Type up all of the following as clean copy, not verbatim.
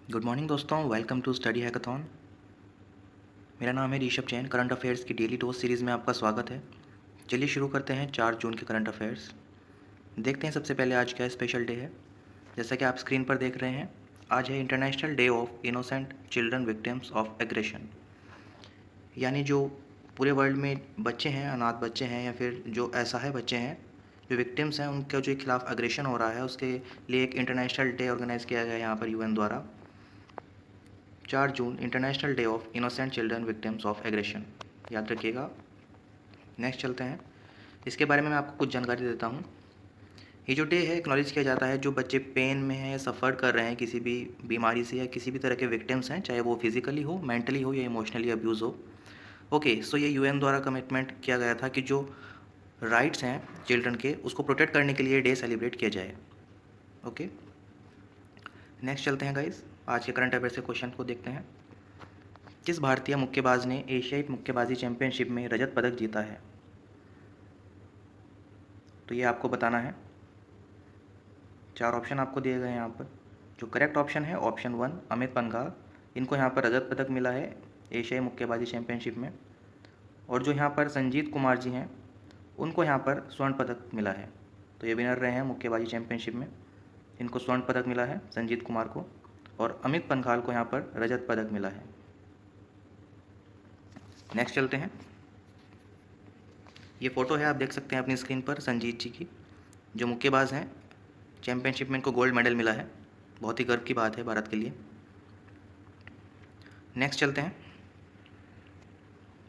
Good morning दोस्तों, welcome to study hackathon. मेरा नाम है ऋषभ जैन। करंट अफेयर्स की डेली डोज सीरीज़ में आपका स्वागत है। चलिए शुरू करते हैं 4 जून के करंट अफेयर्स। देखते हैं सबसे पहले आज क्या स्पेशल डे है। जैसा कि आप स्क्रीन पर देख रहे हैं, आज है international day of innocent children victims of aggression. यानी जो पूरे वर्ल्ड में बच्चे हैं, अनाथ बच्चे हैं या फिर जो असहाय बच्चे हैं, जो विक्टिम्स हैं, उनके जो खिलाफ अग्रेशन हो रहा है, उसके लिए एक इंटरनेशनल डे ऑर्गेनाइज़ किया गया है यहाँ पर यूएन द्वारा। 4 June international day of innocent children victims of aggression, याद रखिएगा। नेक्स्ट चलते हैं, इसके बारे में मैं आपको कुछ जानकारी देता हूँ। ये जो डे है एक्नॉलेज किया जाता है जो बच्चे पेन में हैं या सफ़र कर रहे हैं किसी भी बीमारी से या किसी भी तरह के विक्टिम्स हैं, चाहे वो फिजिकली हो, मेंटली हो या इमोशनली अब्यूज़ हो। ओके, सो ये यूएन द्वारा कमिटमेंट किया गया था कि जो राइट्स हैं चिल्ड्रन के, उसको प्रोटेक्ट करने के लिए डे सेलिब्रेट किया जाए। ओके, नेक्स्ट चलते हैं गाइस, आज के करंट अफेयर से क्वेश्चन को देखते हैं। किस भारतीय मुक्केबाज ने एशियाई मुक्केबाजी चैंपियनशिप में रजत पदक जीता है? तो ये आपको बताना है। 4 ऑप्शन आपको दिए गए हैं यहाँ पर। जो करेक्ट ऑप्शन है ऑप्शन 1 अमित पंघाल, इनको यहाँ पर रजत पदक मिला है एशियाई मुक्केबाजी चैंपियनशिप में। और जो यहाँ पर संजीत कुमार जी हैं, उनको यहाँ पर स्वर्ण पदक मिला है। तो ये विनर रहे हैं मुक्केबाजी चैंपियनशिप में, इनको स्वर्ण पदक मिला है संजीत कुमार को, और अमित पंघाल को यहाँ पर रजत पदक मिला है। नेक्स्ट चलते हैं, ये फ़ोटो है, आप देख सकते हैं अपनी स्क्रीन पर संजीत जी की, जो मुक्केबाज हैं। चैंपियनशिप में इनको गोल्ड मेडल मिला है, बहुत ही गर्व की बात है भारत के लिए। नेक्स्ट चलते हैं,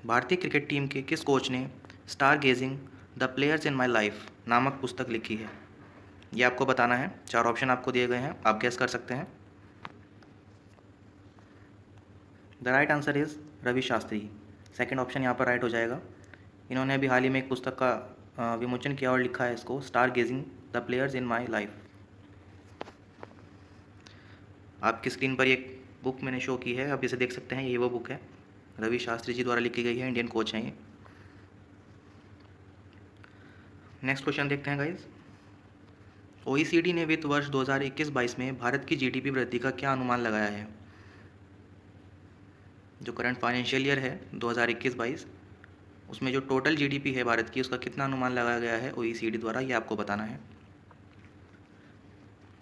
भारतीय क्रिकेट टीम के किस कोच ने star gazing the players in my life नामक पुस्तक लिखी है? ये आपको बताना है। 4 ऑप्शन आपको दिए गए हैं, आप गेस कर सकते हैं। The right answer is Ravi Shastri. Second option यहाँ पर राइट हो जाएगा। इन्होंने अभी हाल ही में एक पुस्तक का विमोचन किया और लिखा है इसको, star gazing the players in my life. आपकी स्क्रीन पर एक बुक मैंने शो की है, आप इसे देख सकते हैं, ये वो बुक है, रवि शास्त्री जी द्वारा लिखी गई है, इंडियन कोच हैं ये। नेक्स्ट क्वेश्चन देखते हैं गाइज। ओईसीडी ने वित्त वर्ष 2021-22 में भारत की जीडीपी वृद्धि का क्या अनुमान लगाया है? जो करंट फाइनेंशियल ईयर है 2021-22, उसमें जो टोटल जीडीपी है भारत की, उसका कितना अनुमान लगाया गया है ओईसीडी द्वारा, ये आपको बताना है।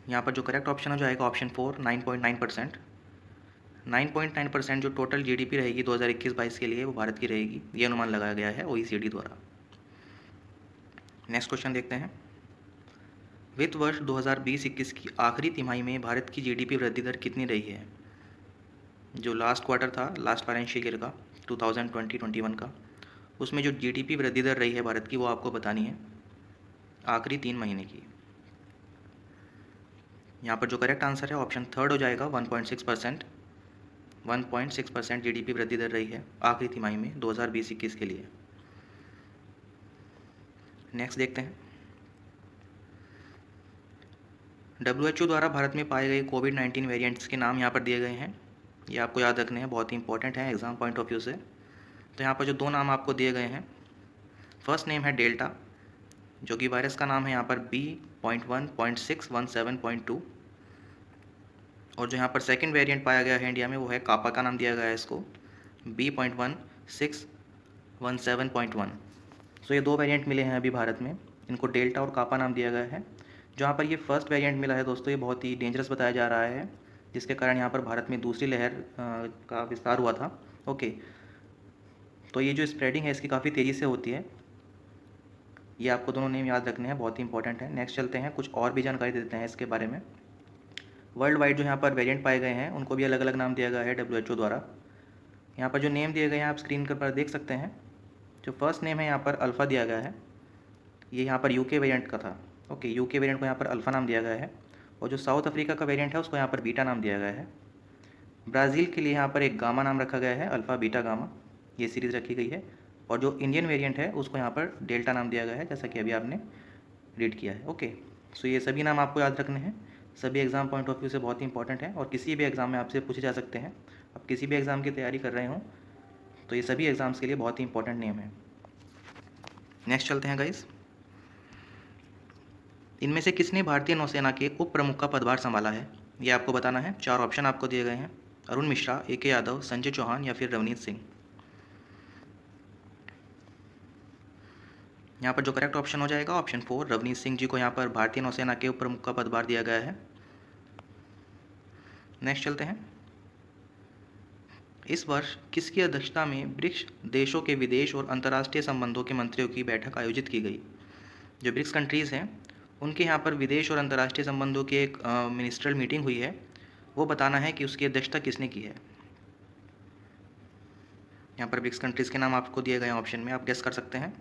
यहाँ पर जो करेक्ट ऑप्शन हो जाएगा ऑप्शन 4 9.9%। 9.9% जो टोटल जीडीपी रहेगी 2021-22 के लिए, वो भारत की रहेगी, ये अनुमान लगाया गया है ओईसीडी द्वारा। नेक्स्ट क्वेश्चन देखते हैं। वित्त वर्ष 2020-21 की आखिरी तिमाही में भारत की जीडीपी वृद्धि दर कितनी रही है? जो लास्ट क्वार्टर था लास्ट फाइनेंशियल ईयर का 2020-21 का, उसमें जो जीडीपी वृद्धि दर रही है भारत की, वो आपको बतानी है आखिरी 3 महीने की। यहाँ पर जो करेक्ट आंसर है ऑप्शन 3 हो जाएगा 1.6%। 1.6% जीडीपी वृद्धि दर रही है आखिरी तिमाही में 2020-21 के लिए। नेक्स्ट देखते हैं, WHO द्वारा भारत में पाए गए कोविड-19 वेरिएंट्स के नाम यहाँ पर दिए गए हैं, ये आपको याद रखने हैं, बहुत ही इंपॉर्टेंट है एग्जाम पॉइंट ऑफ व्यू से। तो यहाँ पर जो 2 नाम आपको दिए गए हैं, फर्स्ट नेम है डेल्टा, जो कि वायरस का नाम है यहाँ पर B.1.617.2, और जो यहाँ पर सेकंड वेरिएंट पाया गया है इंडिया में, वो है कापा का नाम दिया गया है इसको, B.1.617.1। सो ये 2 वेरिएंट मिले हैं अभी भारत में, इनको डेल्टा और कापा नाम दिया गया है। जो यहाँ पर ये फर्स्ट वेरिएंट मिला है दोस्तों, ये बहुत ही डेंजरस बताया जा रहा है, जिसके कारण यहाँ पर भारत में दूसरी लहर का विस्तार हुआ था। ओके, तो ये जो स्प्रेडिंग है इसकी काफ़ी तेज़ी से होती है, ये आपको दोनों नेम याद रखने हैं, बहुत ही इंपॉर्टेंट है। नेक्स्ट चलते हैं, कुछ और भी जानकारी देते हैं इसके बारे में। वर्ल्ड वाइड जो यहाँ पर वेरिएंट पाए गए हैं, उनको भी अलग अलग नाम दिया गया है WHO द्वारा। यहाँ पर जो नेम दिए गए हैं आप स्क्रीन पर देख सकते हैं। जो फर्स्ट नेम है यहाँ पर अल्फ़ा दिया गया है, ये यहाँ पर यूके वेरिएंट का था। ओके, यूके वेरिएंट को यहाँ पर अल्फ़ा नाम दिया गया है, और जो साउथ अफ्रीका का वेरिएंट है उसको यहाँ पर बीटा नाम दिया गया है। ब्राज़ील के लिए यहाँ पर एक गामा नाम रखा गया है, अल्फ़ा बीटा गामा, ये सीरीज़ रखी गई है। और जो इंडियन वेरिएंट है उसको यहाँ पर डेल्टा नाम दिया गया है, जैसा कि अभी आपने रीड किया है। ओके, सो ये सभी नाम आपको याद रखने हैं, सभी एग्ज़ाम पॉइंट ऑफ व्यू से बहुत ही इंपॉर्टेंट है, और किसी भी एग्ज़ाम में आपसे पूछे जा सकते हैं। आप किसी भी एग्ज़ाम की तैयारी कर रहे हों तो ये सभी एग्ज़ाम्स के लिए बहुत ही इंपॉर्टेंट नेम है। नेक्स्ट चलते हैं गाइस, इनमें से किसने भारतीय नौसेना के उप प्रमुख का पदभार संभाला है? ये आपको बताना है। 4 ऑप्शन आपको दिए गए हैं, अरुण मिश्रा, AK यादव, संजय चौहान या फिर रवनीत सिंह। यहाँ पर जो करेक्ट ऑप्शन हो जाएगा ऑप्शन 4, रवनीत सिंह जी को यहाँ पर भारतीय नौसेना के उप प्रमुख का पदभार दिया गया है। नेक्स्ट चलते हैं। इस वर्ष किसकी अध्यक्षता में ब्रिक्स देशों के विदेश और अंतर्राष्ट्रीय संबंधों के मंत्रियों की बैठक आयोजित की गई? जो ब्रिक्स कंट्रीज़ हैं उनके यहाँ पर विदेश और अंतर्राष्ट्रीय संबंधों की एक मिनिस्ट्रियल मीटिंग हुई है, वो बताना है कि उसकी अध्यक्षता किसने की है। यहाँ पर ब्रिक्स कंट्रीज़ के नाम आपको दिए गए ऑप्शन में, आप गेस कर सकते हैं।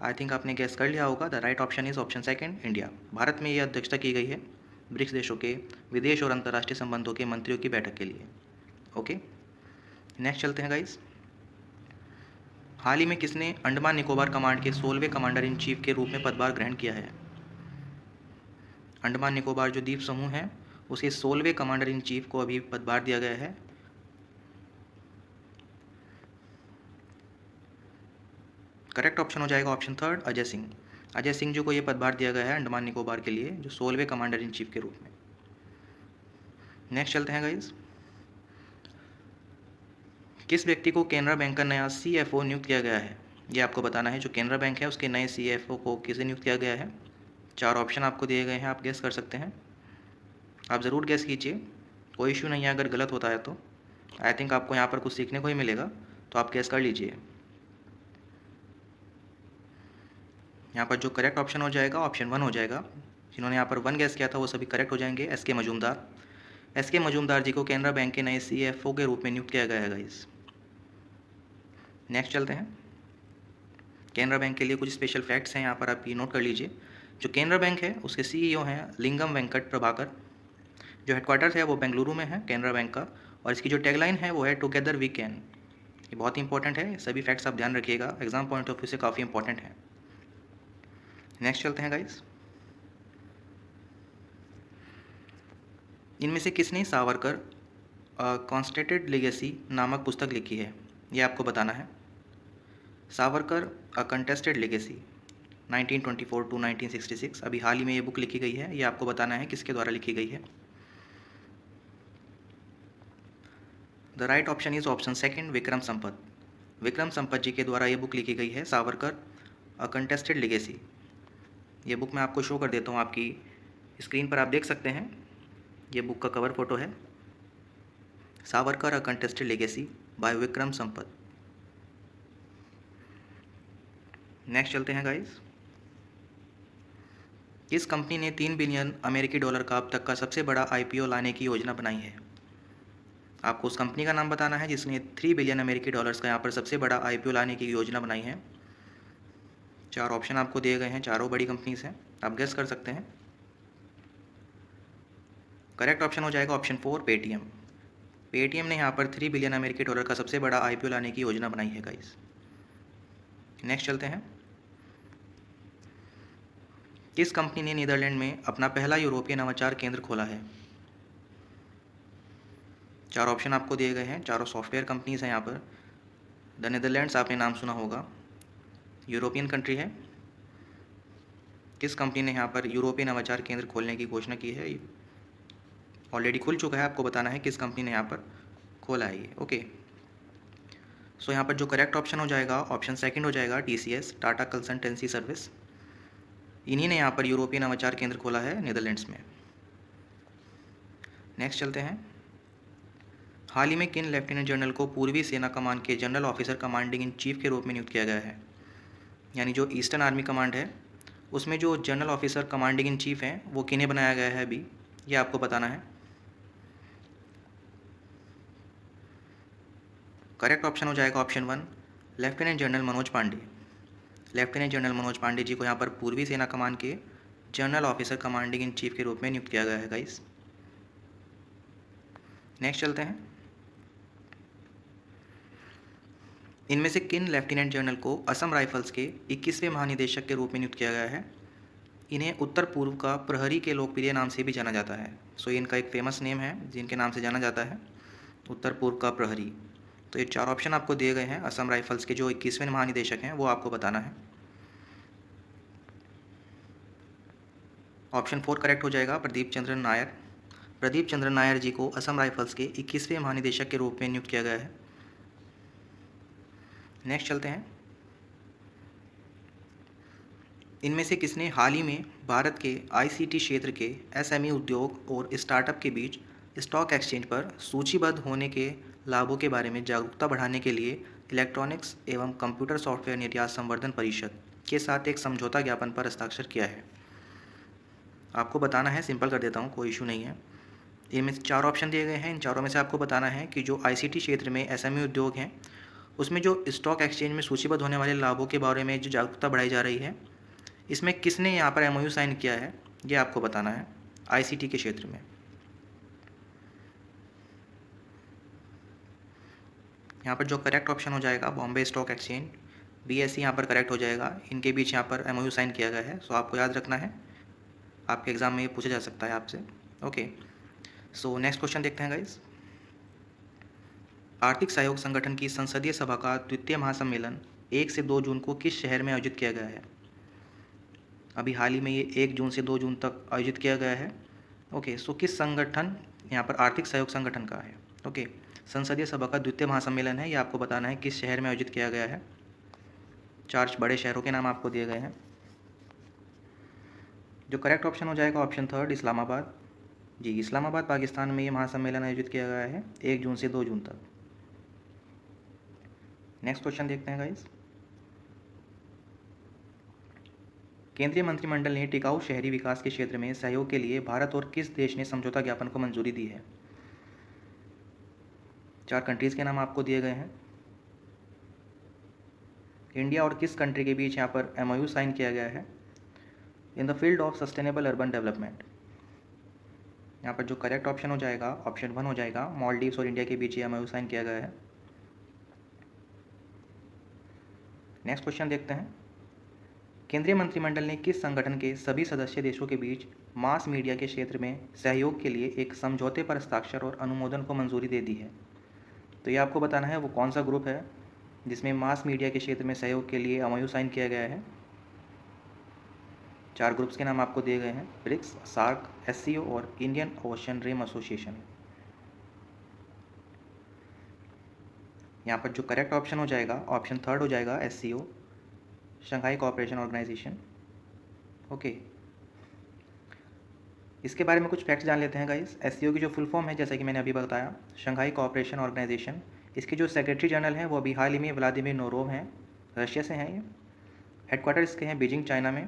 आई थिंक आपने गेस कर लिया होगा। The right option is option second, India. Bharat में ये अध्यक्षता की गई है ब्रिक्स देशों के विदेश और अंतर्राष्ट्रीय संबंधों के मंत्रियों की बैठक के लिए। ओके, नेक्स्ट चलते हैं गाइस। हाल ही में किसने अंडमान निकोबार कमांड के 16वें कमांडर इन चीफ के रूप में पदभार ग्रहण किया है? अंडमान निकोबार जो द्वीप समूह है उसके 16वें कमांडर इन चीफ को अभी पदभार दिया गया है। करेक्ट ऑप्शन हो जाएगा ऑप्शन थर्ड, अजय सिंह। अजय सिंह जी को ये पदभार दिया गया है अंडमान निकोबार के लिए, जो 16वें कमांडर इन चीफ के रूप में। नेक्स्ट चलते हैं गाइस। किस व्यक्ति को केनरा बैंक का नया CFO नियुक्त किया गया है? ये आपको बताना है। जो केनरा बैंक है उसके नए CFO को किसे नियुक्त किया गया है? 4 ऑप्शन आपको दिए गए हैं, आप गेस कर सकते हैं। आप ज़रूर गेस कीजिए, कोई इशू नहीं है अगर गलत होता है तो। आई थिंक आपको यहाँ पर कुछ सीखने को ही मिलेगा, तो आप गेस कर लीजिए। यहाँ पर जो करेक्ट ऑप्शन हो जाएगा ऑप्शन 1 हो जाएगा। जिन्होंने यहाँ पर 1 गेस किया था वो सभी करेक्ट हो जाएंगे। SK मजूमदार। SK मजूमदार जी को केनरा बैंक के नए CFO के रूप में नियुक्त किया गया है गाइस। नेक्स्ट चलते हैं। केनरा बैंक के लिए कुछ स्पेशल फैक्ट्स हैं, यहाँ पर आप ये नोट कर लीजिए। जो केनरा बैंक है उसके CEO हैं लिंगम वेंकट प्रभाकर। जो हेडक्वार्टर्स है वो बेंगलुरु में है केनरा बैंक का, और इसकी जो टैगलाइन है वो है टुगेदर वी कैन। ये बहुत ही इंपॉर्टेंट है, सभी फैक्ट्स आप ध्यान रखिएगा, एग्जाम पॉइंट ऑफ व्यू से काफ़ी इंपॉर्टेंट है। नेक्स्ट चलते हैं गाइस। इनमें से किसने सावरकर कॉन्स्टेटेड लेगेसी नामक पुस्तक लिखी है? ये आपको बताना है। Savarkar a contested legacy 1924 to 1966, अभी हाल ही में ये बुक लिखी गई है। ये आपको बताना है किसके द्वारा लिखी गई है। The right option is option second, Vikram Sampat. Vikram Sampat ji के द्वारा ये बुक लिखी गई है, सावरकर अ कंटेस्टेड लेगेसी। ये बुक मैं आपको शो कर देता हूँ, आपकी स्क्रीन पर आप देख सकते हैं। ये बुक का कवर फोटो है, Savarkar a contested legacy by Vikram Sampat. Next चलते हैं गाइस। किस कंपनी ने 3 बिलियन अमेरिकी डॉलर का अब तक का सबसे बड़ा IPO लाने की योजना बनाई है? आपको उस कंपनी का नाम बताना है जिसने 3 बिलियन अमेरिकी डॉलर्स का यहाँ पर सबसे बड़ा IPO लाने की योजना बनाई है। 4 ऑप्शन आपको दिए गए हैं, चारों बड़ी कंपनीज हैं, आप गेस कर सकते हैं। करेक्ट ऑप्शन हो जाएगा ऑप्शन 4, पेटीएम। पेटीएम ने यहाँ पर 3 बिलियन अमेरिकी डॉलर का सबसे बड़ा IPO लाने की योजना बनाई है गाइस। नेक्स्ट चलते हैं। किस कंपनी ने नीदरलैंड में अपना पहला यूरोपीय नवाचार केंद्र खोला है? 4 ऑप्शन आपको दिए गए हैं, चारों सॉफ्टवेयर कंपनीज हैं यहाँ पर। द नीदरलैंड्स आपने नाम सुना होगा, यूरोपियन कंट्री है। किस कंपनी ने यहाँ पर यूरोपीय नवाचार केंद्र खोलने की घोषणा की है? ऑलरेडी खुल चुका है, आपको बताना है किस कंपनी ने यहाँ पर खोला है ये। ओके, सो यहाँ पर जो करेक्ट ऑप्शन हो जाएगा ऑप्शन सेकंड हो जाएगा, TCS, टाटा कंसल्टेंसी सर्विस। इन्हीं ने यहाँ पर यूरोपीय नवाचार केंद्र खोला है नीदरलैंड्स में। नेक्स्ट चलते हैं। हाल ही में किन लेफ्टिनेंट जनरल को पूर्वी सेना कमान के general officer commanding in chief के रूप में नियुक्त किया गया है? यानी जो ईस्टर्न आर्मी कमांड है उसमें जो general officer commanding in chief हैं वो किन्हें बनाया गया है अभी, ये आपको बताना है। करेक्ट ऑप्शन हो जाएगा option 1, lieutenant general Manoj Pande. Lieutenant general Manoj Pande ji को यहाँ पर पूर्वी सेना कमान के general officer commanding in chief के रूप में नियुक्त किया गया है गाइस। नेक्स्ट चलते हैं। इनमें से किन लेफ्टिनेंट जनरल को असम राइफल्स के 21वें महानिदेशक के रूप में नियुक्त किया गया है? इन्हें उत्तर पूर्व का प्रहरी के लोकप्रिय नाम से भी जाना जाता है। सो इनका एक फेमस नेम है जिनके नाम से जाना जाता है, उत्तर पूर्व का प्रहरी। तो ये 4 ऑप्शन आपको दिए गए हैं, असम राइफल्स के जो 21वें महानिदेशक हैं वो आपको बताना है। ऑप्शन 4 करेक्ट हो जाएगा, प्रदीप चंद्र नायर। प्रदीप चंद्र नायर जी को असम राइफल्स के 21वें महानिदेशक के रूप में नियुक्त किया गया है। नेक्स्ट चलते हैं। इनमें से किसने हाल ही में भारत के आईसीटी क्षेत्र के एसएमई उद्योग और स्टार्टअप के बीच स्टॉक एक्सचेंज पर सूचीबद्ध होने के लाभों के बारे में जागरूकता बढ़ाने के लिए इलेक्ट्रॉनिक्स एवं कंप्यूटर सॉफ्टवेयर निर्यात संवर्धन परिषद के साथ एक समझौता ज्ञापन पर हस्ताक्षर किया है? आपको बताना है, सिंपल कर देता हूँ, कोई इशू नहीं है। इनमें से 4 ऑप्शन दिए गए हैं। इन चारों में से आपको बताना है कि जो आईसीटी क्षेत्र में एसएमई उद्योग हैं, उसमें जो स्टॉक एक्सचेंज में सूचीबद्ध होने वाले लाभों के बारे में जो जागरूकता बढ़ाई जा रही है, इसमें किसने यहाँ पर एमओयू साइन किया है, ये आपको बताना है आईसीटी के क्षेत्र में। यहाँ पर जो करेक्ट ऑप्शन हो जाएगा बॉम्बे स्टॉक एक्सचेंज, बीएसई यहाँ पर करेक्ट हो जाएगा। इनके बीच यहाँ पर एमओयू साइन किया गया है। सो आपको याद रखना है, आपके एग्जाम में ये पूछा जा सकता है आपसे। ओके, सो नेक्स्ट क्वेश्चन देखते हैं गाइस। आर्थिक सहयोग संगठन की संसदीय सभा का द्वितीय महासम्मेलन 1 से 2 जून को किस शहर में आयोजित किया गया है? अभी हाल ही में ये 1 जून से 2 जून तक आयोजित किया गया है। ओके, सो किस संगठन, यहाँ पर आर्थिक सहयोग संगठन का है। ओके, संसदीय सभा का द्वितीय महासम्मेलन है, ये आपको बताना है किस शहर में आयोजित किया गया है। 4 बड़े शहरों के नाम आपको दिए गए हैं। जो करेक्ट ऑप्शन हो जाएगा ऑप्शन 3 इस्लामाबाद। जी, इस्लामाबाद पाकिस्तान में ये महासम्मेलन आयोजित किया गया है 1 जून से 2 जून तक। नेक्स्ट क्वेश्चन देखते हैं गाइस। केंद्रीय मंत्रिमंडल ने टिकाऊ शहरी विकास के क्षेत्र में सहयोग के लिए भारत और किस देश ने समझौता ज्ञापन को मंजूरी दी है? 4 कंट्रीज़ के नाम आपको दिए गए हैं। इंडिया और किस कंट्री के बीच यहाँ पर एमओयू साइन किया गया है? In the field of sustainable urban development. यहाँ पर जो करेक्ट ऑप्शन हो जाएगा ऑप्शन 1 हो जाएगा, मालदीव्स और इंडिया के बीच ये एमओयू साइन किया गया है। नेक्स्ट क्वेश्चन देखते हैं। केंद्रीय मंत्रिमंडल ने किस संगठन के सभी सदस्य देशों के बीच मास मीडिया के क्षेत्र में सहयोग के लिए एक समझौते पर हस्ताक्षर और अनुमोदन को मंजूरी दे दी है? तो ये आपको बताना है वो कौन सा ग्रुप है जिसमें मास मीडिया के क्षेत्र में सहयोग के लिए एमओयू साइन किया गया है। 4 ग्रुप्स के नाम आपको दिए गए हैं, ब्रिक्स, सार्क, एससीओ और इंडियन ओशन रिम एसोसिएशन। यहाँ पर जो करेक्ट ऑप्शन हो जाएगा ऑप्शन 3 हो जाएगा, SCO, Shanghai cooperation organisation. Okay, इसके बारे में कुछ फैक्ट्स जान लेते हैं गाइस। एससीओ की जो फुल फॉर्म है, जैसा कि मैंने अभी बताया, शंघाई कोऑपरेशन ऑर्गेनाइजेशन। इसके जो सेक्रेटरी जनरल हैं वो अभी हाल ही में व्लादिमीर नोरोव हैं, रशिया से हैं ये। हेडक्वार्टर इसके हैं बीजिंग, चाइना में।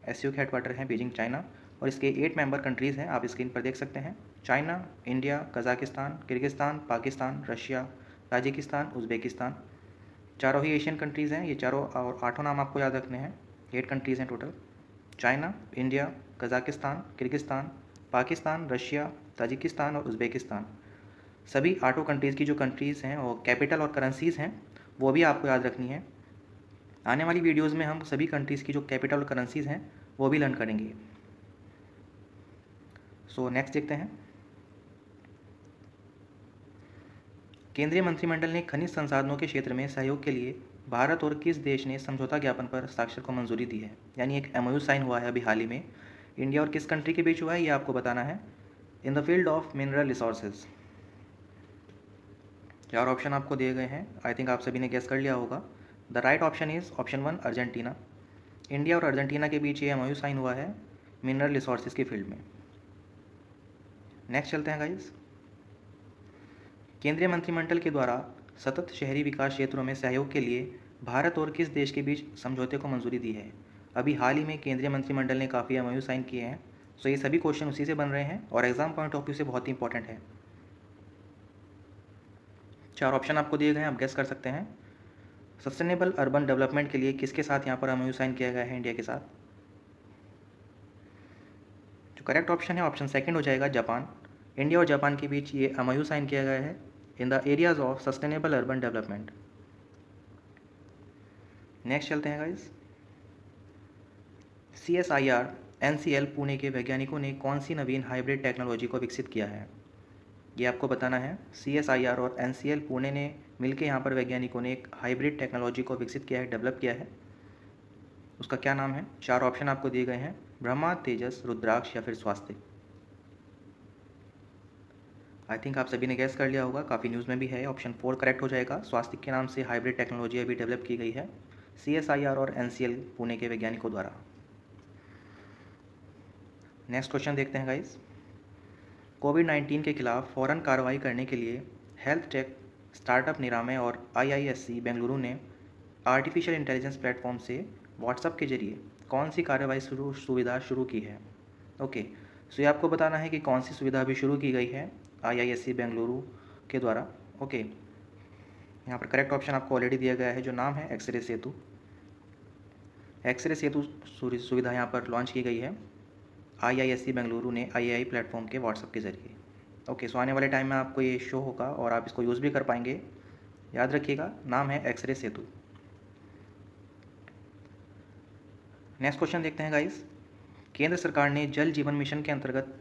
एससीओ के हेडक्वार्टर हैं बीजिंग, चाइना। और इसके 8 मेंबर कंट्रीज़ हैं, आप स्क्रीन पर देख सकते हैं। China, India, Kazakhstan, Kyrgyzstan, Pakistan, Russia, Tajikistan, Uzbekistan. चारों ही एशियन कंट्रीज़ हैं ये चारों, और 8 नाम आपको याद रखने हैं। 8 कंट्रीज़ हैं total. China, India, Kazakhstan, Kyrgyzstan, Pakistan, Russia, Tajikistan और उज़्बेकिस्तान। सभी 8 कंट्रीज़ की जो कंट्रीज़ हैं और कैपिटल और करेंसीज़ हैं वो भी आपको याद रखनी है। आने वाली वीडियोस में हम सभी कंट्रीज़ की जो कैपिटल और करेंसीज़ हैं वो भी लर्न करेंगे। सो नेक्स्ट देखते हैं। केंद्रीय मंत्रिमंडल ने खनिज संसाधनों के क्षेत्र में सहयोग के लिए भारत और किस देश ने समझौता ज्ञापन पर हस्ताक्षर को मंजूरी दी है? यानी एक एमओयू साइन हुआ है अभी हाल ही में। इंडिया और किस कंट्री के बीच हुआ है ये आपको बताना है। In the field of mineral resources. 4 option आपको दिए गए हैं, आई थिंक आप सभी ने गेस कर लिया होगा। The right option is option 1 Argentina. India और अर्जेंटीना के बीच ये एमओयू साइन हुआ है मिनरल रिसोर्सेज के फील्ड में। नेक्स्ट चलते हैं गाइस। केंद्रीय मंत्रिमंडल के द्वारा सतत शहरी विकास क्षेत्रों में सहयोग के लिए भारत और किस देश के बीच समझौते को मंजूरी दी है? अभी हाल ही में केंद्रीय मंत्रिमंडल ने काफ़ी एमओयू साइन किए हैं। सो ये सभी क्वेश्चन उसी से बन रहे हैं और एग्जाम पॉइंट ऑफ व्यू से बहुत ही इंपॉर्टेंट है। 4 ऑप्शन आपको दिए गए हैं, आप गेस कर सकते हैं। सस्टेनेबल अर्बन डेवलपमेंट के लिए किसके साथ यहाँ पर एमओयू साइन किया गया है? इंडिया के साथ। जो करेक्ट ऑप्शन है ऑप्शन 2 हो जाएगा, जापान। इंडिया और जापान के बीच ये एमओयू साइन किया गया है in the areas of sustainable urban development. Next चलते हैं गाइस। CSIR NCL पुणे के वैज्ञानिकों ने कौन सी नवीन हाइब्रिड टेक्नोलॉजी को विकसित किया है? ये आपको बताना है। CSIR और NCL पुणे ने मिलकर यहाँ पर वैज्ञानिकों ने एक हाइब्रिड टेक्नोलॉजी को विकसित किया है, डेवलप किया है। उसका क्या नाम है? 4 ऑप्शन आपको दिए गए हैं, ब्रह्मा, तेजस, रुद्राक्ष या फिर स्वास्तिक। आई थिंक आप सभी ने गैस कर लिया होगा, काफ़ी न्यूज़ में भी है। ऑप्शन 4 करेक्ट हो जाएगा। स्वास्थ्य के नाम से हाइब्रिड टेक्नोलॉजी अभी डेवलप की गई है CSIR और NCL पुणे के वैज्ञानिकों द्वारा। नेक्स्ट क्वेश्चन देखते हैं गाइस। कोविड-19 के खिलाफ फ़ौरन कार्रवाई करने के लिए हेल्थ टेक स्टार्टअप निरामय और IISc बेंगलुरु ने आर्टिफिशियल इंटेलिजेंस प्लेटफॉर्म से व्हाट्सएप के जरिए कौन सी कार्रवाई सुविधा शुरू की है। ओके, सो ये आपको बताना है कि कौन सी सुविधा अभी शुरू की गई है IISc बेंगलुरु के द्वारा। ओके, यहाँ पर करेक्ट ऑप्शन आपको ऑलरेडी दिया गया है, जो नाम है एक्सरे सेतु। एक्सरे सेतु सुविधा यहाँ पर लॉन्च की गई है IISc बेंगलुरु ने IAI प्लेटफॉर्म के व्हाट्सएप के ज़रिए। ओके, सो आने वाले टाइम में आपको ये शो होगा और आप इसको यूज़ भी कर पाएंगे। याद रखिएगा, नाम है एक्सरे सेतु। नेक्स्ट क्वेश्चन देखते हैं गाइस। केंद्र सरकार ने जल जीवन मिशन के अंतर्गत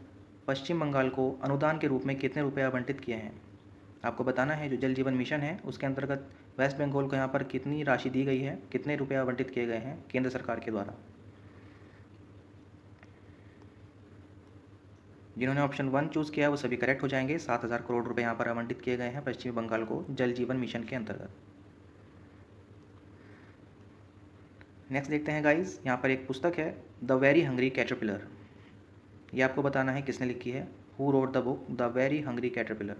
पश्चिम बंगाल को अनुदान के रूप में कितने रुपए आवंटित किए हैं। आपको बताना है जो जल जीवन मिशन है उसके अंतर्गत वेस्ट बंगाल को यहाँ पर कितनी राशि दी गई है, कितने रुपए आवंटित किए गए हैं केंद्र सरकार के द्वारा। जिन्होंने ऑप्शन 1 चूज़ किया वो सभी करेक्ट हो जाएंगे। 7,000 करोड़ रुपए यहाँ पर आवंटित किए गए हैं पश्चिमी बंगाल को जल जीवन मिशन के अंतर्गत। नेक्स्ट देखते हैं गाइस, यहाँ पर एक पुस्तक है द वेरी हंग्री कैटरपिलर। ये आपको बताना है किसने लिखी है। Who wrote the book the very hungry caterpillar.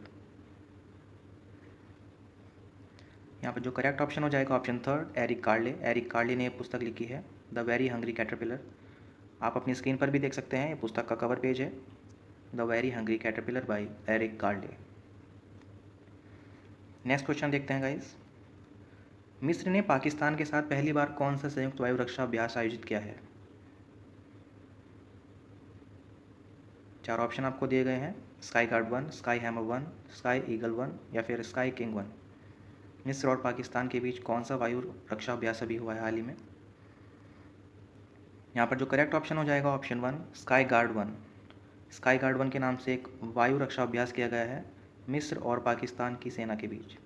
यहाँ पर जो करेक्ट ऑप्शन हो जाएगा ऑप्शन 3 एरिक कार्ले। एरिक कार्ले ने ये पुस्तक लिखी है द वेरी हंग्री कैटरपिलर। आप अपनी स्क्रीन पर भी देख सकते हैं, ये पुस्तक का कवर पेज है the very hungry caterpillar by Eric Carle. Next question देखते हैं गाइस। मिस्र ने पाकिस्तान के साथ पहली बार कौन सा संयुक्त वायु रक्षा अभ्यास आयोजित किया है। 4 ऑप्शन आपको दिए गए हैं, sky guard 1, sky hammer 1, sky eagle 1 या फिर स्काई किंग 1। मिस्र और पाकिस्तान के बीच कौन सा वायु रक्षा अभ्यास अभी हुआ है हाल ही में। यहाँ पर जो करेक्ट ऑप्शन हो जाएगा option 1 sky guard 1। Sky guard 1 के नाम से एक वायु रक्षा अभ्यास किया गया है मिस्र और पाकिस्तान की सेना के बीच।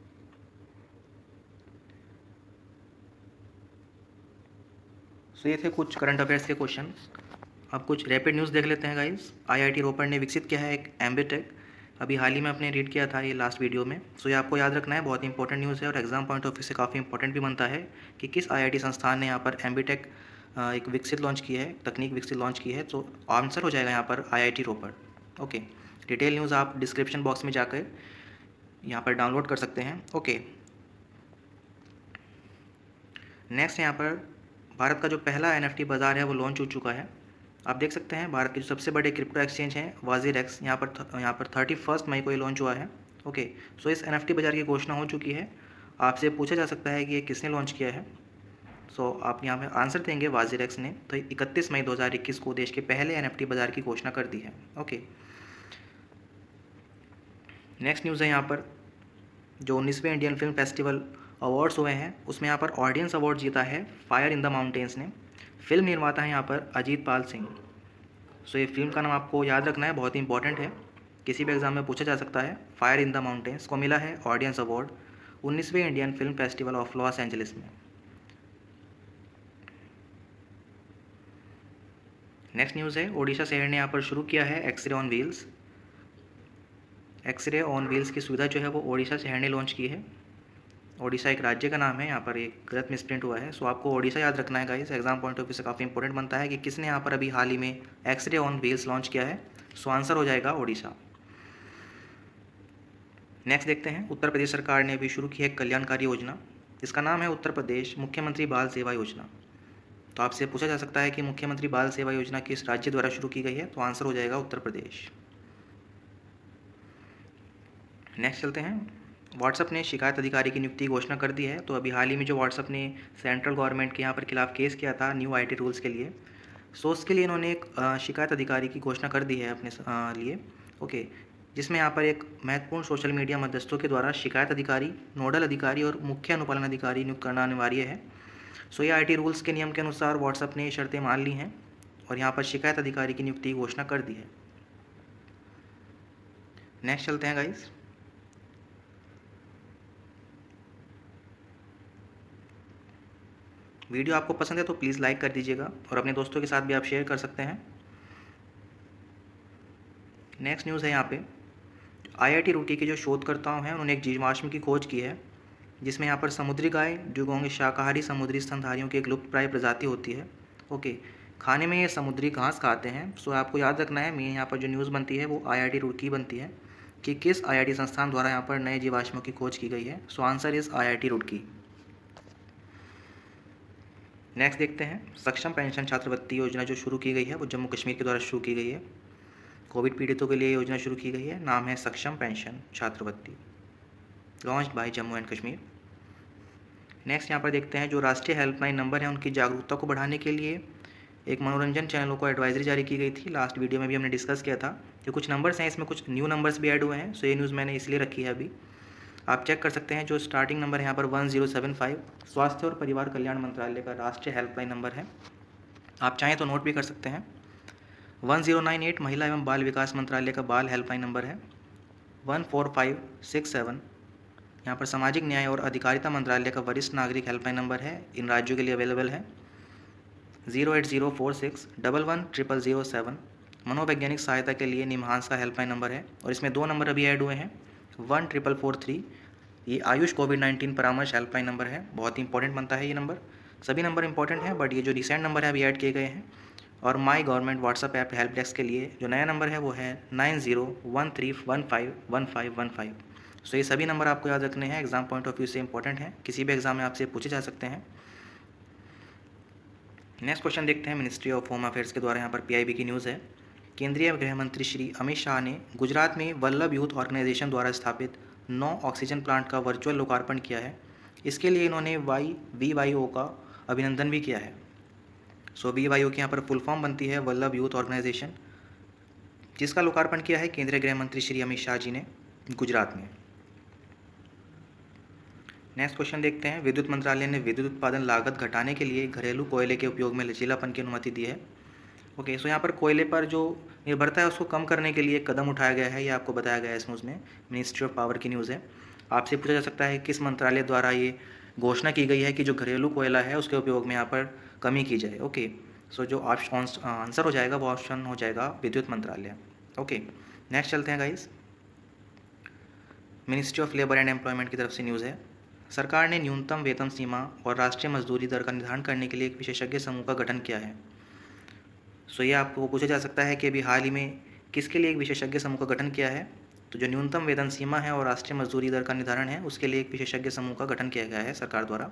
सो ये थे कुछ करंट अफेयर्स के क्वेश्चन। अब कुछ रैपिड न्यूज़ देख लेते हैं गाइस। IIT रोपड़ ने विकसित किया है एक एम्बीटेक, अभी हाल ही में अपने रीड किया था ये लास्ट वीडियो में। सो ये आपको याद रखना है, बहुत इंपॉर्टेंट न्यूज़ है और एग्जाम पॉइंट ऑफ व्यू से काफ़ी इंपॉर्टेंट भी बनता है कि किस IIT संस्थान ने यहाँ पर एम्बीटेक एक विकसित लॉन्च की है, तकनीक विकसित लॉन्च की है। तो आंसर हो जाएगा यहाँ पर IIT रोपड़। ओके, डिटेल न्यूज़ आप डिस्क्रिप्शन बॉक्स में जाकर यहाँ पर डाउनलोड कर सकते हैं। ओके, नेक्स्ट यहाँ पर भारत का जो पहला NFT बाज़ार है वो लॉन्च हो चुका है। आप देख सकते हैं भारत के जो सबसे बड़े क्रिप्टो एक्सचेंज हैं WazirX, यहाँ पर 31 मई को ये लॉन्च हुआ है। ओके, सो इस NFT बाज़ार की घोषणा हो चुकी है। आपसे पूछा जा सकता है कि ये किसने लॉन्च किया है। सो आप यहाँ पर आंसर देंगे WazirX ने। तो 31 मई 2021 को देश के पहले NFT बाज़ार की घोषणा कर दी है। ओके, नेक्स्ट न्यूज़ है यहाँ पर जो 19वें इंडियन फिल्म फेस्टिवल अवार्ड्स हुए हैं उसमें यहाँ पर ऑडियंस अवार्ड जीता है फायर इन द माउंटेन्स ने। फिल्म निर्माता है यहाँ पर अजीत पाल सिंह। सो ये फिल्म का नाम आपको याद रखना है, बहुत ही इंपॉर्टेंट है, किसी भी एग्जाम में पूछा जा सकता है। फायर इन द माउंटेन्स को मिला है ऑडियंस अवार्ड 19वें Indian film festival of Los Angeles में। नेक्स्ट न्यूज़ है ओडिशा शहर ने यहाँ पर शुरू किया है x-ray on wheels. X-ray on wheels की सुविधा जो है वो ओडिशा शहर ने लॉन्च की है। ओडिशा एक राज्य का नाम है, यहाँ पर एक गलत मिसप्रिंट हुआ है। सो आपको ओडिशा याद रखना है guys, exam point of view से काफ़ी इंपॉर्टेंट बनता है कि किसने यहाँ पर अभी हाल ही में एक्सरे ऑन व्हील्स लॉन्च किया है। सो आंसर हो जाएगा ओडिशा। नेक्स्ट देखते हैं, उत्तर प्रदेश सरकार ने अभी शुरू की है कल्याणकारी योजना, इसका नाम है उत्तर प्रदेश मुख्यमंत्री बाल सेवा योजना। तो आपसे पूछा जा सकता है कि मुख्यमंत्री बाल सेवा योजना किस राज्य द्वारा शुरू की गई है। तो आंसर हो जाएगा उत्तर प्रदेश। नेक्स्ट चलते हैं, व्हाट्सएप ने शिकायत अधिकारी की नियुक्ति की घोषणा कर दी है। तो अभी हाल ही में जो व्हाट्सएप ने सेंट्रल गवर्नमेंट के यहाँ पर खिलाफ केस किया था न्यू IT रूल्स के लिए, सो उसके लिए इन्होंने एक शिकायत अधिकारी की घोषणा कर दी है अपने लिए। ओके, जिसमें यहाँ पर एक महत्वपूर्ण सोशल मीडिया मध्यस्थों के द्वारा शिकायत अधिकारी, नोडल अधिकारी और मुख्य अनुपालन अधिकारी नियुक्त करना अनिवार्य है। सो ये IT रूल्स के नियम के अनुसार व्हाट्सएप ने ये शर्तें मान ली हैं और यहाँ पर शिकायत अधिकारी की नियुक्ति की घोषणा कर दी है। नेक्स्ट चलते हैं गाइस, वीडियो आपको पसंद है तो प्लीज़ लाइक कर दीजिएगा और अपने दोस्तों के साथ भी आप शेयर कर सकते हैं। नेक्स्ट न्यूज़ है यहाँ पे IIT रुड़की के जो शोधकर्ताओं हैं उन्होंने एक जीवाश्म की खोज की है जिसमें यहाँ पर समुद्री गाय ड्यूगोंग शाकाहारी समुद्री स्तनधारियों की एक लुप्तप्राय प्रजाति होती है। ओके, खाने में ये समुद्री घास खाते हैं। सो आपको याद रखना है, मेन यहाँ पर जो न्यूज़ बनती है वो IIT रुड़की बनती है कि किस IIT संस्थान द्वारा यहाँ पर नए जीवाश्मों की खोज की गई है। So answer is IIT Roorkee. Next देखते हैं, सक्षम पेंशन छात्रवृत्ति योजना जो शुरू की गई है वो जम्मू कश्मीर के द्वारा शुरू की गई है। कोविड पीड़ितों के लिए योजना शुरू की गई है, नाम है सक्षम पेंशन छात्रवृत्ति, launched by Jammu and Kashmir. Next यहाँ पर देखते हैं, जो राष्ट्रीय हेल्पलाइन नंबर है उनकी जागरूकता को बढ़ाने के लिए एक मनोरंजन चैनलों को एडवाइजरी जारी की गई थी। लास्ट वीडियो में भी हमने डिस्कस किया था। जो कुछ नंबर्स हैं इसमें कुछ न्यू नंबर्स भी ऐड हुए हैं। सो ये न्यूज़ मैंने इसलिए रखी है अभी। आप चेक कर सकते हैं, जो स्टार्टिंग नंबर है यहाँ पर 1075 स्वास्थ्य और परिवार कल्याण मंत्रालय का राष्ट्रीय हेल्पलाइन नंबर है। आप चाहें तो नोट भी कर सकते हैं। 1098 महिला एवं बाल विकास मंत्रालय का बाल हेल्पलाइन नंबर है। 14567 यहाँ पर सामाजिक न्याय और अधिकारिता मंत्रालय का वरिष्ठ नागरिक हेल्पलाइन नंबर है, इन राज्यों के लिए अवेलेबल है। 08046110007 मनोवैज्ञानिक सहायता के लिए निमहांस का हेल्पलाइन नंबर है और इसमें 2 नंबर अभी ऐड हुए हैं। 14443 ये आयुष कोविड-19 परामर्श हेल्पलाइन नंबर है, बहुत ही इंपॉर्टेंट बनता है ये नंबर। सभी नंबर इंपॉर्टेंट हैं बट ये जो रिसेंट नंबर है अभी ऐड किए गए हैं। और my government WhatsApp app help desk के लिए जो नया नंबर है वो है 9013151515। सो ये सभी नंबर आपको याद रखने हैं, एग्जाम पॉइंट ऑफ व्यू से इंपॉर्टेंट है, किसी भी एग्जाम में आपसे पूछे जा सकते हैं। नेक्स्ट क्वेश्चन देखते हैं, मिनिस्ट्री ऑफ होम अफेयर्स के द्वारा यहाँ पर PIB की न्यूज़ है। केंद्रीय गृह मंत्री श्री अमित शाह ने गुजरात में वल्लभ यूथ ऑर्गेनाइजेशन द्वारा स्थापित 9 ऑक्सीजन प्लांट का वर्चुअल लोकार्पण किया है। इसके लिए इन्होंने VYO का अभिनंदन भी किया है। सो VYO की यहाँ पर फुल फॉर्म बनती है वल्लभ यूथ ऑर्गेनाइजेशन, जिसका लोकार्पण किया है केंद्रीय गृह मंत्री श्री अमित शाह जी ने गुजरात में। नेक्स्ट क्वेश्चन देखते हैं, विद्युत मंत्रालय ने विद्युत उत्पादन लागत घटाने के लिए घरेलू कोयले के उपयोग में लचीलापन की अनुमति दी है। ओके, सो यहाँ पर कोयले पर जो निर्भरता है उसको कम करने के लिए एक कदम उठाया गया है, ये आपको बताया गया है इस न्यूज़ में। मिनिस्ट्री ऑफ पावर की न्यूज़ है। आपसे पूछा जा सकता है किस मंत्रालय द्वारा ये घोषणा की गई है कि जो घरेलू कोयला है उसके उपयोग में यहाँ पर कमी की जाए। ओके, सो जो आंसर हो जाएगा वो ऑप्शन हो जाएगा विद्युत मंत्रालय। ओके, नेक्स्ट चलते हैं guys, ministry of labour and employment की तरफ से न्यूज़ है। सरकार ने न्यूनतम वेतन सीमा और राष्ट्रीय मजदूरी दर का निर्धारण करने के लिए एक विशेषज्ञ समूह का गठन किया है। सो ये आपको पूछा जा सकता है कि अभी हाल ही में किसके लिए एक विशेषज्ञ समूह का गठन किया है। तो जो न्यूनतम वेतन सीमा है और राष्ट्रीय मजदूरी दर का निर्धारण है उसके लिए एक विशेषज्ञ समूह का गठन किया गया है सरकार द्वारा।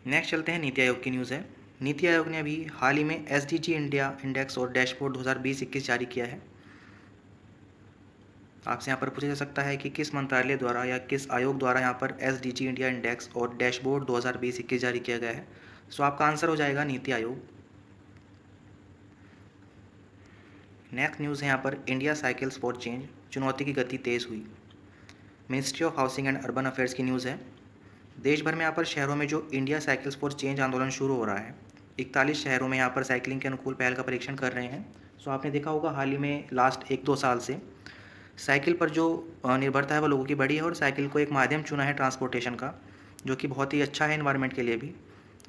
नेक्स्ट चलते हैं, नीति आयोग की न्यूज़ है। नीति आयोग ने अभी हाल ही में SDG इंडिया इंडेक्स और डैशबोर्ड 2020-21 जारी किया है। आपसे यहाँ पर पूछा जा सकता है कि किस मंत्रालय द्वारा या किस आयोग द्वारा यहाँ पर SDG इंडिया इंडेक्स और डैशबोर्ड 2020-21 जारी किया गया है। सो आपका आंसर हो जाएगा नीति आयोग। नेक्स्ट न्यूज़ है यहाँ पर, इंडिया साइकिल्स फॉर चेंज, चुनौती की गति तेज़ हुई। Ministry of housing and urban affairs की न्यूज़ है। देश भर में यहाँ पर शहरों में जो इंडिया साइकिल्स फॉर चेंज आंदोलन शुरू हो रहा है, 41 शहरों में यहाँ पर साइकिलिंग के अनुकूल पहल का परीक्षण कर रहे हैं। सो आपने देखा होगा हाल ही में लास्ट 1-2 साल से साइकिल पर जो निर्भरता है वो लोगों की बढ़ी है और साइकिल को एक माध्यम चुना है ट्रांसपोर्टेशन का, जो कि बहुत ही अच्छा है एनवायरनमेंट के लिए भी।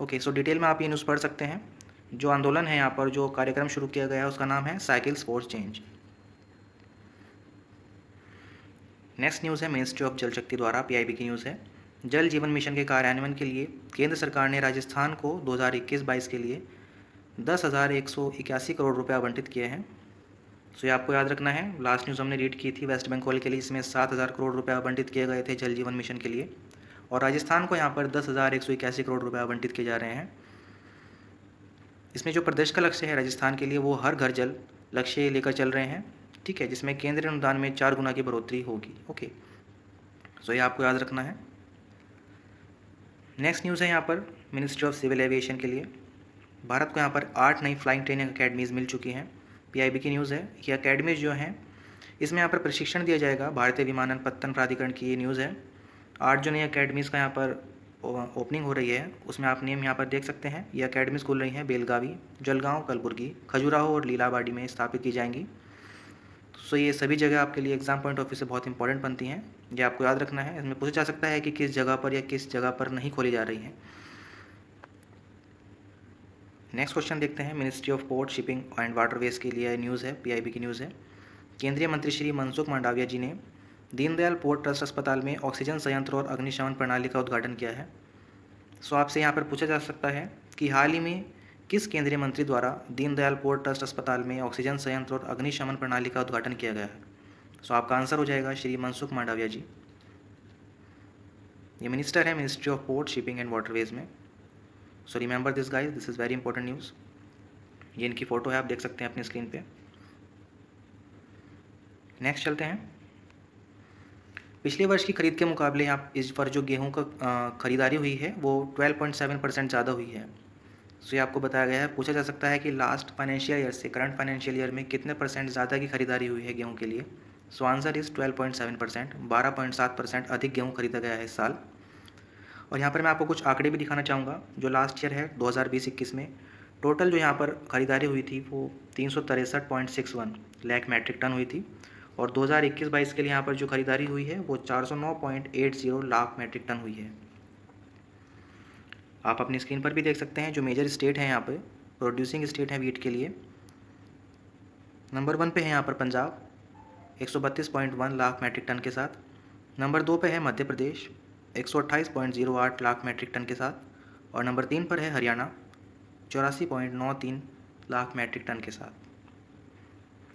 ओके, सो डिटेल में आप ये न्यूज़ पढ़ सकते हैं। जो आंदोलन है यहाँ पर जो कार्यक्रम शुरू किया गया है उसका नाम है cycles for change. Next news है, मिनिस्ट्री ऑफ जल शक्ति द्वारा PIB की न्यूज़ है। जल जीवन मिशन के कार्यान्वयन के लिए केंद्र सरकार ने राजस्थान को 2021-22 के लिए 10,181 करोड़ रुपये आवंटित किए हैं। सो ये आपको याद रखना है, लास्ट न्यूज़ हमने रीड की थी वेस्ट बंगाल के लिए, इसमें 7,000 करोड़ रुपये आवंटित किए गए थे जल जीवन मिशन के लिए, और राजस्थान को यहाँ पर 10,181 करोड़ रुपये आवंटित किए जा रहे हैं। इसमें जो प्रदेश का लक्ष्य है राजस्थान के लिए वो हर घर जल लक्ष्य लेकर चल रहे हैं, ठीक है, जिसमें केंद्रीय अनुदान में 4 गुना की बढ़ोतरी होगी। ओके, सो ये आपको याद रखना है। नेक्स्ट न्यूज़ है यहाँ पर, मिनिस्ट्री ऑफ सिविल एविएशन के लिए भारत को यहाँ पर 8 नई फ्लाइंग ट्रेनिंग अकेडमीज़ मिल चुकी हैं। PIB की न्यूज़ है। ये अकेडमीज़ जो हैं इसमें यहाँ पर प्रशिक्षण दिया जाएगा, भारतीय विमानन प्राधिकरण की ये न्यूज़ है। 8 जो नई अकेडमीज़ का यहाँ पर ओपनिंग हो रही है उसमें आप नेम यहाँ पर देख सकते हैं। ये अकेडमीज़ खुल रही हैं बेलगावी, जलगांव, कलबुर्गी, खजुराहो और लीलाबाड़ी में स्थापित की जाएंगी। सो ये सभी जगह आपके लिए एग्जाम पॉइंट ऑफ व्यू से बहुत इंपॉर्टेंट बनती हैं, ये आपको याद रखना है। इसमें पूछा जा सकता है कि किस जगह पर या किस जगह पर नहीं खोली जा रही है। नेक्स्ट क्वेश्चन देखते हैं, ministry of port shipping and waterways के लिए न्यूज़ है, PIB की न्यूज़ है। केंद्रीय मंत्री श्री मनसुख मांडविया जी ने दीनदयाल पोर्ट ट्रस्ट अस्पताल में ऑक्सीजन संयंत्र और अग्निशमन प्रणाली का उद्घाटन किया है। सो आपसे यहाँ पर पूछा जा सकता है कि हाल ही में किस केंद्रीय मंत्री द्वारा दीनदयाल पोर्ट ट्रस्ट अस्पताल में ऑक्सीजन संयंत्र और अग्निशमन प्रणाली का उद्घाटन किया गया है। सो आपका आंसर हो जाएगा श्री मनसुख मांडविया जी। ये मिनिस्टर है ministry of port, shipping and waterways में। So remember this guys, this is very important news. ये इनकी फ़ोटो है, आप देख सकते हैं अपनी स्क्रीन पे। नेक्स्ट चलते हैं। पिछले वर्ष की खरीद के मुकाबले यहाँ इस पर जो गेहूं का ख़रीदारी हुई है वो 12.7% ज़्यादा हुई है। सो ये आपको बताया गया है। पूछा जा सकता है कि लास्ट फाइनेंशियल ईयर से करंट फाइनेंशियल ईयर में कितने % ज़्यादा की खरीदारी हुई है गेहूं के लिए। सो आंसर इज़ 12.7%, 12.7% अधिक गेहूँ खरीदा गया है इस साल। और यहाँ पर मैं आपको कुछ आंकड़े भी दिखाना चाहूँगा। जो लास्ट ईयर है 2020-21 में टोटल जो यहाँ पर ख़रीदारी हुई थी वो 363.61 लाख मैट्रिक टन हुई थी। और 2021-22 के लिए यहाँ पर जो खरीदारी हुई है वो 409.80 लाख मैट्रिक टन हुई है। आप अपनी स्क्रीन पर भी देख सकते हैं जो मेजर स्टेट हैं यहाँ पर प्रोड्यूसिंग स्टेट हैं वीट के लिए। नंबर 1 पे है यहाँ पर पंजाब 132.1 लाख मैट्रिक टन के साथ। नंबर 2 पे है मध्य प्रदेश 128.08 लाख मैट्रिक टन के साथ। और नंबर 3 पर है हरियाणा 84.93 लाख मैट्रिक टन के साथ।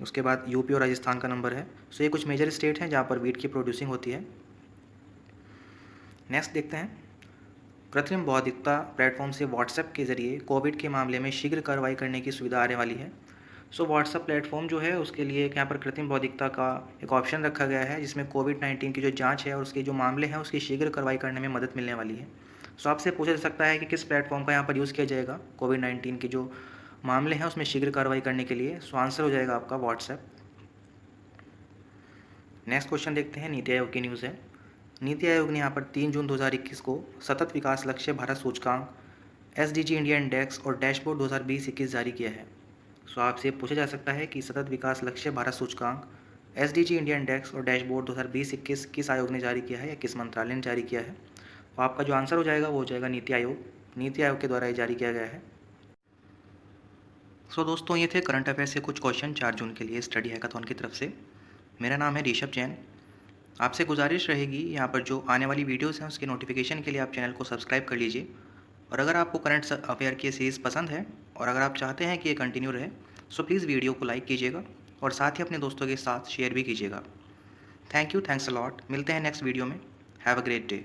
उसके बाद यूपी और राजस्थान का नंबर है। सो ये कुछ मेजर स्टेट हैं जहाँ पर वीट की प्रोड्यूसिंग होती है। नेक्स्ट देखते हैं। कृत्रिम बौद्धिकता प्लेटफॉर्म से व्हाट्सएप के ज़रिए कोविड के मामले में शीघ्र कार्रवाई करने की सुविधा आने वाली है। सो व्हाट्सएप प्लेटफॉर्म जो है उसके लिए यहाँ पर कृत्रिम बौद्धिकता का एक ऑप्शन रखा गया है जिसमें कोविड-19 की जो जाँच है और उसके जो मामले हैं उसकी शीघ्र कार्रवाई करने में मदद मिलने वाली है। सो आपसे पूछा जा सकता है कि किस प्लेटफॉर्म का यहाँ पर यूज़ किया जाएगा कोविड-19 के जो मामले हैं उसमें शीघ्र कार्रवाई करने के लिए। सो आंसर हो जाएगा आपका व्हाट्सएप। नेक्स्ट क्वेश्चन देखते हैं। नीति आयोग की न्यूज़ है। नीति आयोग ने यहाँ पर 3 जून 2021 को सतत विकास लक्ष्य भारत सूचकांक, SDG इंडिया इंडेक्स और डैशबोर्ड 2020-21 जारी किया है। सो आपसे पूछा जा सकता है कि सतत विकास लक्ष्य भारत सूचकांक, SDG इंडिया इंडेक्स और डैशबोर्ड 2020-21 किस आयोग ने जारी किया है या किस मंत्रालय ने जारी किया है। तो आपका जो आंसर हो जाएगा वो हो जाएगा नीति आयोग। नीति आयोग के द्वारा ये जारी किया गया है। सो दोस्तों ये थे करंट अफेयर्स के कुछ क्वेश्चन 4 जून के लिए स्टडी हैकाथॉन की तरफ से। मेरा नाम है ऋषभ जैन। आपसे गुजारिश रहेगी यहाँ पर जो आने वाली वीडियोस हैं उसके नोटिफिकेशन के लिए आप चैनल को सब्सक्राइब कर लीजिए। और अगर आपको करंट अफेयर की सीरीज़ पसंद है और अगर आप चाहते हैं कि ये कंटिन्यू रहे सो प्लीज़ वीडियो को लाइक कीजिएगा और साथ ही अपने दोस्तों के साथ शेयर भी कीजिएगा। Thank you, thanks a lot. मिलते हैं नेक्स्ट वीडियो में। Have a great day.